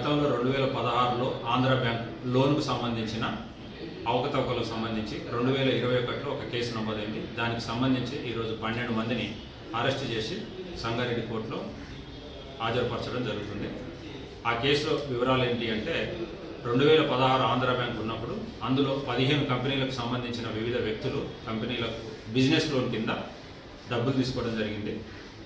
గతంలో 2016లో ఆంధ్ర బ్యాంక్ లోన్కు సంబంధించిన అవకతవకలకు సంబంధించి 2021లో ఒక కేసు నమోదైంది. దానికి సంబంధించి ఈరోజు 12 మందిని అరెస్ట్ చేసి సంగారెడ్డి కోర్టులో హాజరుపరచడం జరుగుతుంది. ఆ కేసులో వివరాలు ఏంటి అంటే 2016 ఆంధ్ర బ్యాంక్ ఉన్నప్పుడు అందులో 15 కంపెనీలకు సంబంధించిన వివిధ వ్యక్తులు కంపెనీలకు బిజినెస్ లోన్ కింద డబ్బులు తీసుకోవడం జరిగింది.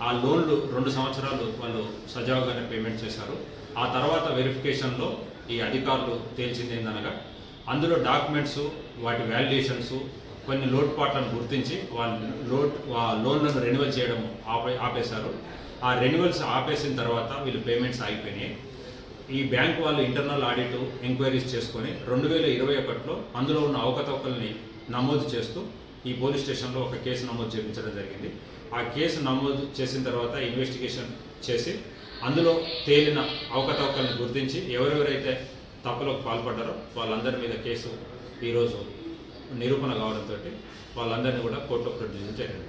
ఆ లోన్లు 2 సంవత్సరాలు వాళ్ళు సజావుగానే పేమెంట్ చేశారు. ఆ తర్వాత వెరిఫికేషన్లో ఈ అధికారులు తేల్చింది ఏందనగా అందులో డాక్యుమెంట్స్ వాటి వాల్యుయేషన్స్ కొన్ని లోటుపాట్లను గుర్తించి లోన్లను రెన్యువల్ చేయడం ఆపేశారు. ఆ రెన్యువల్స్ ఆపేసిన తర్వాత వీళ్ళు పేమెంట్స్ ఆగిపోయినాయి. ఈ బ్యాంక్ వాళ్ళు ఇంటర్నల్ ఆడిట్ ఎంక్వైరీస్ చేసుకొని 2021లో అందులో ఉన్న అవకతవకల్ని నమోదు చేస్తూ ఈ పోలీస్ స్టేషన్లో ఒక కేసు నమోదు చేయించడం జరిగింది. ఆ కేసు నమోదు చేసిన తర్వాత ఇన్వెస్టిగేషన్ చేసి అందులో తేలిన అవకతవకల్ని గుర్తించి ఎవరెవరైతే తప్పులకు పాల్పడ్డారో వాళ్ళందరి మీద కేసు ఈరోజు నిరూపణ కావడంతో వాళ్ళందరినీ కూడా కోర్టులో ప్రొడ్యూస్ జరిగింది.